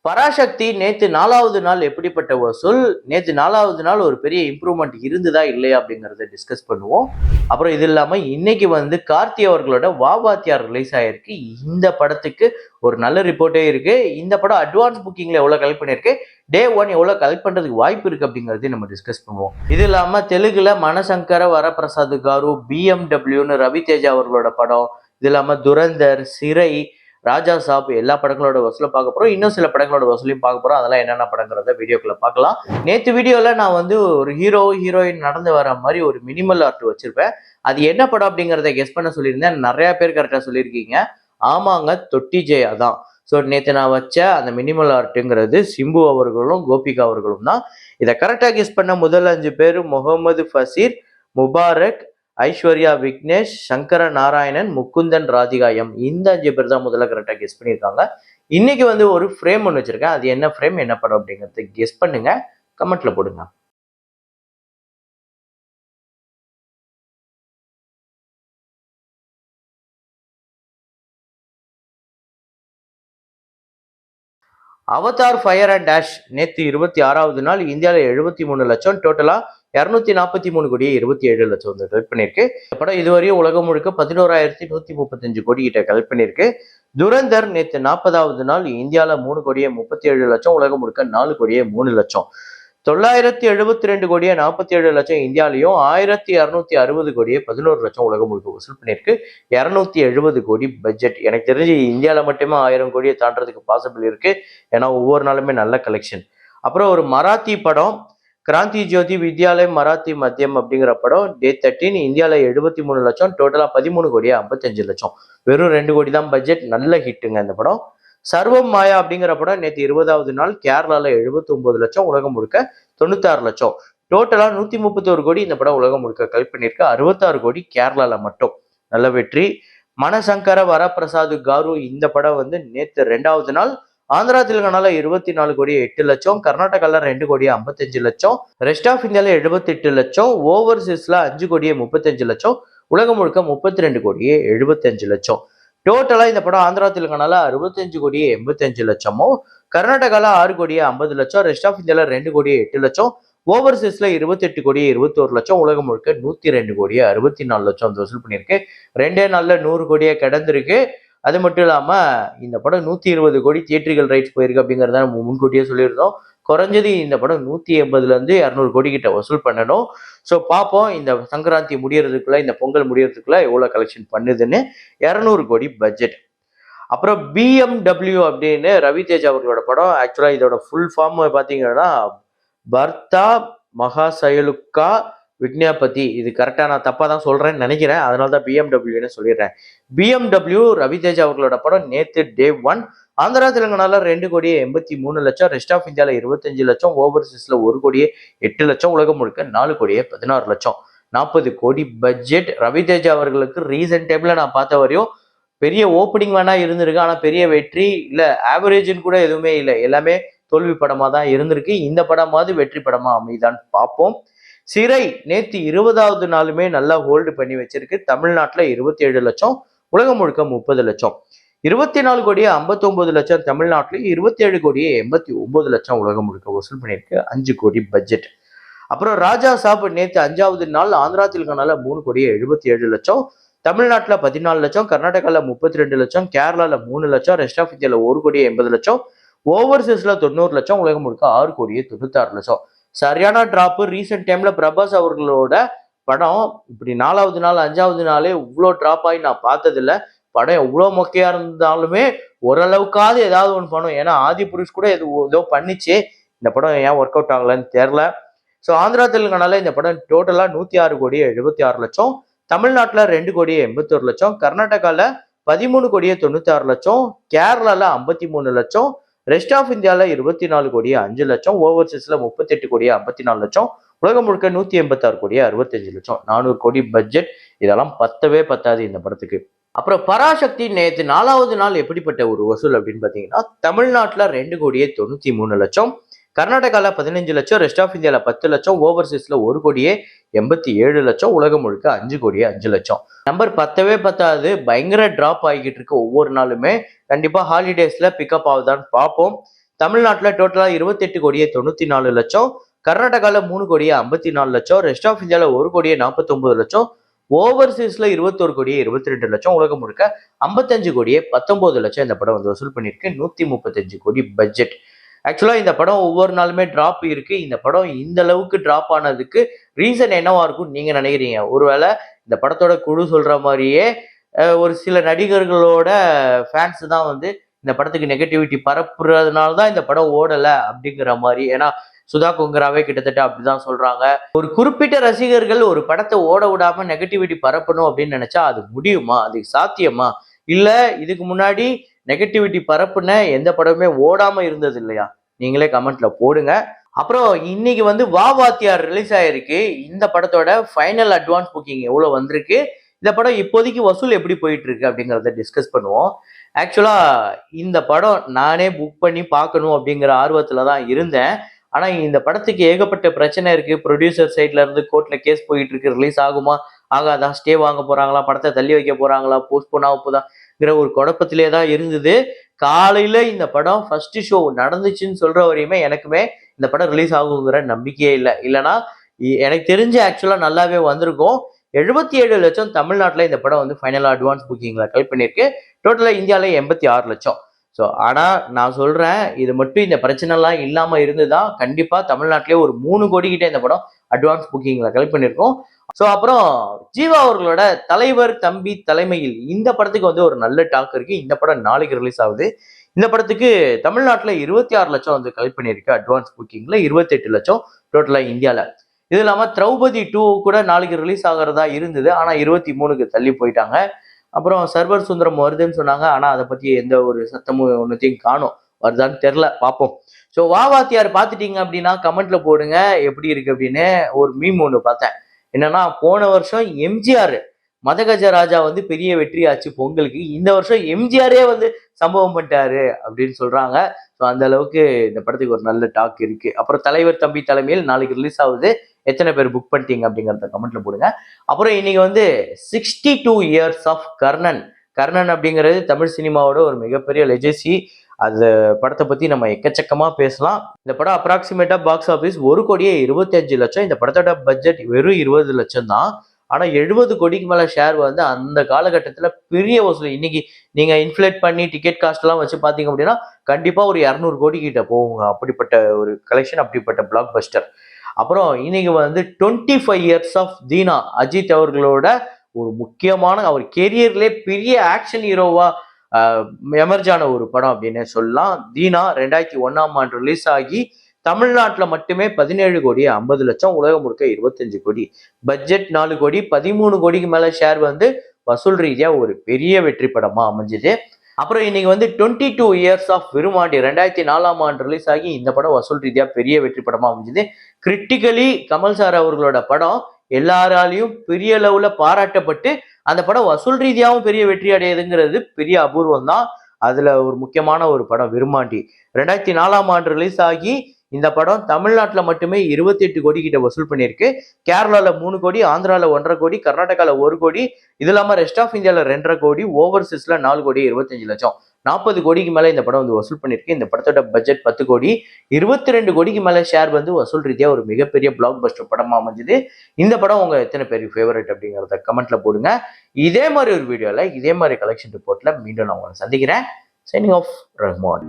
பராசக்தி நேத்து 4வது நாள் எப்படிப்பட்ட வசூல், நேத்து 4வது நாள் ஒரு பெரிய இம்ப்ரூவ்மெண்ட் இருந்ததா இல்லையா அப்படிங்கிறத டிஸ்கஸ் பண்ணுவோம். அப்புறம் இது இல்லாம இன்னைக்கு வந்து கார்த்தி அவர்களோட வாத்தியார் ரிலீஸ் ஆயிருக்கு. இந்த படத்துக்கு ஒரு நல்ல ரிப்போர்ட்டே இருக்கு. இந்த படம் அட்வான்ஸ் புக்கிங்ல எவ்வளவு கலெக்ட் பண்ணிருக்கு, டே 1 எவ்வளவு கலெக்ட் பண்றதுக்கு வாய்ப்பு இருக்கு அப்படிங்கறதையும் நம்ம டிஸ்கஸ் பண்ணுவோம். இது இல்லாம தெலுங்குல மனசங்கர வரப்பிரசாத் காரு, BMW ரவி தேஜா அவர்களோட படம், இது இல்லாம துரந்தர், சிறை, ராஜா சாப் எல்லா படங்களோட வசூல பார்க்க போறோம். இன்னும் சில படங்களோட வசூலையும் பார்க்க போறோம். அதெல்லாம் என்னென்ன படங்கிறத வீடியோக்குள்ள பார்க்கலாம். நேத்து வீடியோல நான் வந்து ஒரு ஹீரோயின் நடந்து வர மாதிரி ஒரு மினிமல் ஆர்ட் வச்சிருப்பேன். அது என்ன படம் அப்படிங்கிறத கெஸ் பண்ண சொல்லியிருந்தேன். நிறைய பேர் கரெக்டா சொல்லியிருக்கீங்க. ஆமாங்க, தொட்டி ஜெயா தான். ஸோ நேற்று நான் வச்ச அந்த மினிமல் ஆர்ட்டுங்கிறது சிம்பு அவர்களும் கோபிகா அவர்களும் தான். இதை கரெக்டாக கெஸ் பண்ண முதல் 5 பேர் முகமது ஃபசீர், முபாரக், ஐஸ்வர்யா விக்னேஷ், சங்கர நாராயணன், முகுந்தன், ராதிகா எம். இந்த 5 பேர் தான் முதல்ல கரெக்டாக கெஸ் பண்ணியிருக்காங்க. இன்னைக்கு வந்து ஒரு ஃப்ரேம் ஒன்று வச்சிருக்கேன். அது என்ன ஃப்ரேம், என்ன படம் அப்படிங்கிறது கெஸ் பண்ணுங்க, கமெண்ட்ல போடுங்க. அவதார் ஃபயர் அண்ட் டேஷ் நேற்று 26வது நாள் இந்தியாவில் 73 லட்சம், டோட்டலா 243 கோடியே 27 லட்சம் வந்து கலெக்ட் பண்ணியிருக்கு. இந்த படம் இதுவரையும் உலகம் முழுக்க 11,135 கோடி கிட்ட கலெக்ட் பண்ணியிருக்கு. துரந்தர் நேற்று 40வது நாள் இந்தியாவில் 3 கோடியே 37 லட்சம், உலகம் முழுக்க 4 கோடியே 3 லட்சம். 972 கோடியே 47 லட்சம் இந்தியாலையும், 1260 கோடியே 11 லட்சம் உலகம் முழுக்க வசூல் பண்ணியிருக்கு. 270 கோடி பட்ஜெட். எனக்கு தெரிஞ்சு இந்தியாவில் மட்டுமே 1000 கோடியை தாண்டறதுக்கு பாசிபிள் இருக்கு. ஏன்னா ஒவ்வொரு நாளுமே நல்ல கலெக்ஷன். அப்புறம் ஒரு மராத்தி படம் கிராந்தி ஜோதி வித்யாலயம் மராத்தி மத்தியம் அப்படிங்கிற படம் டே 13 இந்தியாவில் 73 லட்சம், டோட்டலா 13 கோடியே 55 லட்சம். வெறும் 2 கோடி தான் பட்ஜெட். நல்ல ஹிட்டுங்க இந்த படம். சர்வம் மாயா அப்படிங்கிற படம் நேற்று 20வது நாள் கேரளால 79 லட்சம், உலகம் முழுக்க 96 லட்சம். டோட்டலா 131 கோடி இந்த படம் உலகம் முழுக்க கலெக்ட் பண்ணியிருக்கு. 66 கோடி கேரளால மட்டும். நல்ல வெற்றி. மனசங்கர வரப்பிரசாத் காரு இந்த படம் வந்து நேற்று 2வது நாள் ஆந்திரா தெலுங்கானால 24 கோடி 8 லட்சம், கர்நாடகால 2 கோடி 55 லட்சம், ரெஸ்ட் ஆஃப் இந்தியால 78 லட்சம், ஓவர்சீஸ்ல 5 கோடியே 35 லட்சம், உலகம் முழுக்க 32 கோடியே 75 லட்சம். டோட்டலா இந்த படம் ஆந்திரா தெலுங்கானால 65 கோடியே 85 லட்சமும், கர்நாடகால 6 கோடியே 50 லட்சம், ரெஸ்ட் ஆஃப் இந்தியால 2 கோடியே 8 லட்சம், ஓவர்சீஸ்ல 28 கோடியே 21 லட்சம், உலகம் முழுக்க 102 கோடியே 64 லட்சம் வசூல் பண்ணியிருக்கு. 2 நாள்ல 100 கோடியே கடந்திருக்கு. அது மட்டும் இல்லாம இந்த படம் 120 கோடி தியேட்டரிக்கல் ரைட்ஸ் போயிருக்கு அப்படிங்கிறத நம்ம முன்கூட்டியே சொல்லியிருந்தோம். குறைஞ்சது இந்த படம் 180ல இருந்து 200 கோடி கிட்ட வசூல் பண்ணணும். ஸோ பார்ப்போம் இந்த சங்கராந்தி முடியறதுக்குள்ள, இந்த பொங்கல் முடியறதுக்குள்ள எவ்வளவு கலெக்ஷன் பண்ணுதுன்னு. 200 கோடி பட்ஜெட். அப்புறம் BMW அப்படின்னு ரவி தேஜா அவர்களோட படம். ஆக்சுவலா இதோட ஃபுல் ஃபார்ம் பாத்தீங்கன்னா பர்தா மகா சயலுக்கா விக்ஞாபதி. இது கரெக்டா நான் தப்பா தான் சொல்றேன்னு நினைக்கிறேன். அதனாலதான் BMW சொல்லிடுறேன். BMW ரவி தேஜா அவர்களோட படம் நேத்து டே 1 ஆந்திரா தெலுங்கானால 2 கோடியே 83 லட்சம், ரெஸ்ட் ஆஃப் இந்தியால 25 லட்சம், ஓவர்சீஸ்ல 1 கோடியே 8 லட்சம், உலகம் முழுக்க 4 கோடியே 16 லட்சம். 40 கோடி பட்ஜெட். ரவி தேஜா அவர்களுக்கு ரீசன்ட் டைம்ல நான் பார்த்த வரையும் பெரிய ஓப்பனிங் வேணா இருந்திருக்கு, ஆனா பெரிய வெற்றி இல்ல, ஆவரேஜ்னு கூட எதுவுமே இல்லை. எல்லாமே தோல்வி படமா தான் இருந்திருக்கு. இந்த படமாவது வெற்றி படமா அமைதான்னு பார்ப்போம். சிறை நேற்று 20வது நாளுமே நல்லா ஹோல்டு பண்ணி வச்சிருக்கு. தமிழ்நாட்டில் 27 லட்சம், உலகம் முழுக்க 30 லட்சம். 24 கோடியே 59 லட்சம் தமிழ்நாட்டிலையும், 27 கோடியே 89 லட்சம் உலகம் முழுக்க வசூல் பண்ணியிருக்கு. 5 கோடி பட்ஜெட். அப்புறம் ராஜா சாப் நேற்று 5வது நாள் ஆந்திரா தெலுங்கானால 3 கோடியே 77 லட்சம், தமிழ்நாட்டில் 14 லட்சம், கர்நாடகால 32 லட்சம், கேரளால 3 லட்சம், ரெஸ்ட் ஆஃப் இந்தியால 1 கோடியே 80 லட்சம், ஓவர்சீஸ்ல 90 லட்சம், உலகம் முழுக்க 6 கோடியே 96 லட்சம். சரியான டிராப். ரீசெண்ட் டைம்ல பிரபாஸ் அவர்களோட படம் இப்படி 4வது நாள் 5வது நாளே இவ்வளோ டிராப் ஆகி நான் பார்த்ததில்ல. படம் எவ்வளோ மொக்கையா இருந்தாலுமே ஓரளவுக்காவது ஏதாவது ஒன்று பண்ணும். ஏன்னா ஆதி புருஷ் கூட ஏதோ பண்ணிச்சு. இந்த படம் ஏன் ஒர்க் அவுட் ஆகலன்னு தெரியல. ஸோ ஆந்திரா தெலுங்கானால இந்த படம் டோட்டலா 106 கோடியே 76 லட்சம், தமிழ்நாட்டில் 2 கோடியே 81 லட்சம், கர்நாடகால 13 கோடியே 96 லட்சம், கேரளால 53 லட்சம், ரெஸ்ட் ஆஃப் இந்தியால 24 கோடியே 5 லட்சம், ஓவர்சீஸ்ல 38 கோடியே 54 லட்சம், உலகம் முழுக்க 186 கோடியே 65 லட்சம். 400 கோடி பட்ஜெட். இதெல்லாம் பத்தவே பத்தாது இந்த படத்துக்கு. அப்புறம் பராசக்தி நேற்று 4வது நாள் எப்படிப்பட்ட ஒரு வசூல் அப்படின்னு பாத்தீங்கன்னா, தமிழ்நாட்டில் 2 கோடியே 93 லட்சம், கர்நாடகால 15 லட்சம், ரெஸ்ட் ஆஃப் இந்தியால 10 லட்சம், ஓவர்சீஸ்ல 1 கோடியே 87 லட்சம், உலகம் முழுக்க 5 கோடியே 5 லட்சம். நம்பர் பத்தவே பத்தாது. பயங்கர டிராப் ஆகிக்கிட்டு இருக்கு ஒவ்வொரு நாளுமே. கண்டிப்பா ஹாலிடேஸ்ல பிக்கப் ஆகுதான்னு பார்ப்போம். தமிழ்நாட்டில் டோட்டலா 28,94,00,000, கர்நாடகால 3,54,00,000, ரெஸ்ட் ஆஃப் இந்தியாவில் 1,49,00,000, ஓவர்சீஸ்ல 21,22,00,000, உலகம் முழுக்க 55,19,00,000 இந்த படம் வந்து வசூல் பண்ணியிருக்கு. 135 கோடி பட்ஜெட். ஆக்சுவலா இந்த படம் ஒவ்வொரு நாளுமே டிராப் இருக்கு. இந்த படம் இந்த அளவுக்கு டிராப் ஆனதுக்கு ரீசன் என்னவா இருக்கும் நீங்க நினைக்கிறீங்க? ஒருவேளை இந்த படத்தோட குழு சொல்ற மாதிரியே ஒரு சில நடிகர்களோட ஃபேன்ஸ் தான் வந்து இந்த படத்துக்கு நெகட்டிவிட்டி பரப்புறதுனால தான் இந்த படம் ஓடல அப்படிங்கிற மாதிரி. ஏன்னா சுதா கொங்கராவே கிட்டத்தட்ட அப்படிதான் சொல்றாங்க. ஒரு குறிப்பிட்ட ரசிகர்கள் ஒரு படத்தை ஓட விடாம நெகட்டிவிட்டி பரப்பணும் அப்படின்னு நினைச்சா அது முடியுமா? அது சாத்தியமா? இல்ல இதுக்கு முன்னாடி நெகட்டிவிட்டி பரப்புன எந்த படமே ஓடாம இருந்தது இல்லையா? நீங்களே கமெண்ட்ல போடுங்க. அப்புறம் இன்னைக்கு வந்து வா வாத்தியார் ரிலீஸ் ஆயிருக்கு. இந்த படத்தோட ஃபைனல் அட்வான்ஸ் புக்கிங் எவ்வளவு வந்திருக்கு, இந்த படம் இப்போதைக்கு வசூல் எப்படி போயிட்டு இருக்கு அப்படிங்கிறத டிஸ்கஸ் பண்ணுவோம். ஆக்சுவலா இந்த படம் நானே புக் பண்ணி பார்க்கணும் அப்படிங்கிற ஆர்வத்துல தான் இருந்தேன். ஆனா இந்த படத்துக்கு ஏகப்பட்ட பிரச்சனை இருக்கு. ப்ரொடியூசர் சைட்ல இருந்து கோர்ட்ல கேஸ் போயிட்டு இருக்கு. ரிலீஸ் ஆகுமா ஆகாதா, ஸ்டே வாங்க போறாங்களா, படத்தை தள்ளி வைக்க போறாங்களா, போஸ்ட்போன் ஆக போதாங்கிற ஒரு குழப்பத்திலே தான் இருந்தது. காலையில இந்த படம் ஃபர்ஸ்ட் ஷோ நடந்துச்சுன்னு சொல்ற வரையுமே எனக்குமே இந்த படம் ரிலீஸ் ஆகுங்கிற நம்பிக்கையே இல்லை. இல்லைன்னா எனக்கு தெரிஞ்சு ஆக்சுவலா நல்லாவே வந்திருக்கும். 77 லட்சம் தமிழ்நாட்டில் இந்த படம் வந்து ஃபைனலாக அட்வான்ஸ் புக்கிங்ல கலெக்ட் பண்ணியிருக்கு. டோட்டலாக இந்தியாவில் 86 லட்சம். ஸோ ஆனால் நான் சொல்றேன், இது மட்டும் இந்த பிரச்சனைலாம் இல்லாம இருந்துதான் கண்டிப்பா தமிழ்நாட்டிலே ஒரு 3 கோடி கிட்ட இந்த படம் அட்வான்ஸ் புக்கிங்ல கலெக்ட் பண்ணியிருக்கோம். ஸோ அப்புறம் ஜீவா அவர்களோட தலைவர் தம்பி தலைமையில் இந்த படத்துக்கு வந்து ஒரு நல்ல டாக் இருக்கு. இந்த படம் நாளைக்கு ரிலீஸ் ஆகுது. இந்த படத்துக்கு தமிழ்நாட்டில் 26 லட்சம் வந்து கலெக்ட் பண்ணியிருக்கு அட்வான்ஸ் புக்கிங்ல, 28 லட்சம் டோட்டலா இந்தியாவில். இது இல்லாம திரௌபதி 2 கூட நாளைக்கு ரிலீஸ் ஆகிறதா இருந்தது. ஆனா 23க்கு தள்ளி போயிட்டாங்க. அப்புறம் சர்வர் சுந்தரம் வருதுன்னு சொன்னாங்க. ஆனா அதை பத்தி எந்த ஒரு சத்தமும் ஒன்னுத்தையும் காணும். வருதான்னு தெரியல, பார்ப்போம். ஸோ வா வாத்தியார் பார்த்துட்டீங்க அப்படின்னா கமெண்ட்ல போடுங்க எப்படி இருக்கு அப்படின்னு. ஒரு மீம் ஒன்று பார்த்தேன். என்னன்னா, போன வருஷம் எம்ஜிஆர் மதகஜ ராஜா வந்து பெரிய வெற்றி ஆச்சு பொங்கலுக்கு. இந்த வருஷம் எம்ஜிஆரே வந்து சம்பவம் பண்ணிட்டாரு அப்படின்னு சொல்றாங்க. ஸோ அந்த அளவுக்கு இந்த படத்துக்கு ஒரு நல்ல டாக் இருக்கு. அப்புறம் தலைவர் தம்பி தலைமையில் நாளைக்கு ரிலீஸ் ஆகுது. எத்தனை பேர் புக் பண்ணிட்டீங்க அப்படிங்கிறத கமெண்ட்ல போடுங்க. அப்புறம் இன்னைக்கு வந்து 62 இயர்ஸ் ஆஃப் கர்ணன். கர்ணன் அப்படிங்கிறது தமிழ் சினிமாவோட ஒரு மிகப்பெரிய லெஜசி. அந்த படத்தை பத்தி நம்ம எக்கச்சக்கமா பேசலாம். இந்த படம் அப்ராக்சிமேட்டா பாக்ஸ் ஆஃபீஸ் 1,25 லட்சம். இந்த படத்தோட பட்ஜெட் வெறும் 20 லட்சம் தான். ஆனா 70 கோடிக்கு மேல ஷேர் வந்து அந்த காலகட்டத்துல பெரிய வசூல். இன்னைக்கு நீங்க இன்ஃபிளேட் பண்ணி டிக்கெட் காஸ்ட் எல்லாம் வச்சு பாத்தீங்க அப்படின்னா கண்டிப்பா ஒரு 200 கோடி கிட்ட போகுங்க. அப்படிப்பட்ட ஒரு கலெக்ஷன், அப்படிப்பட்ட பிளாக் பஸ்டர். அப்புறம் இன்னைக்கு வந்து 25 இயர்ஸ் ஆஃப் தீனா, அஜித் அவர்களோட ஒரு முக்கியமான, அவர் கெரியர்லே பெரிய ஆக்ஷன் ஹீரோவா எமர்ஜான ஒரு படம் அப்படின்னு சொல்லலாம். தீனா 2001ஆம் ஆண்டு ரிலீஸ் ஆகி தமிழ்நாட்டில் மட்டுமே 17,50,00,000, உலகம் முழுக்க 25 கோடி, பட்ஜெட் 4 கோடி, 13 கோடிக்கு மேல ஷேர் வந்து வசூல் ரீதியா ஒரு பெரிய வெற்றி படமா அமைஞ்சது. அப்புறம் இன்னைக்கு வந்து 22 இயர்ஸ் ஆஃப் விருமாண்டி 2004ஆம் ஆண்டு ரிலீஸ் ஆகி இந்த படம் வசூல் ரீதியா பெரிய வெற்றி படமா அமைஞ்சது. கிரிட்டிக்கலி கமல் சார் அவர்களோட படம் எல்லாராலையும் பெரிய அளவுல பாராட்டப்பட்டு அந்த படம் வசூல் ரீதியாகவும் பெரிய வெற்றி அடையுதுங்கிறது பெரிய அபூர்வம் தான். அதுல ஒரு முக்கியமான ஒரு படம் விருமாண்டி 2004ஆம் ஆண்டு ரிலீஸ் ஆகி இந்த படம் தமிழ்நாட்டில் மட்டுமே 28 கோடி கிட்ட வசூல் பண்ணியிருக்கு. கேரளால 3 கோடி, ஆந்திரால 1.5 கோடி, கர்நாடகால 1 கோடி, இது இல்லாம ரெஸ்ட் ஆஃப் இந்தியாவில் 2.5 கோடி, ஓவர்சீஸ்ல 4 கோடி 25 லட்சம், 40 கோடிக்கு மேல இந்த படம் வந்து வசூல் பண்ணியிருக்கு. இந்த படத்தோட பட்ஜெட் 10 கோடி, 22 கோடிக்கு மேல ஷேர் வந்து வசூல் ரீதியா ஒரு மிகப்பெரிய பிளாக் பஸ்டர் படமா அமைஞ்சது. இந்த படம் உங்க எத்தனை பேருக்கு ஃபேவரட் அப்படிங்கிறத கமெண்ட்ல போடுங்க. இதே மாதிரி ஒரு வீடியோல இதே மாதிரி கலெக்ஷன் ரிப்போர்ட்ல மீண்டும் நான் உங்களை சந்திக்கிறேன். Signing off, Rahman.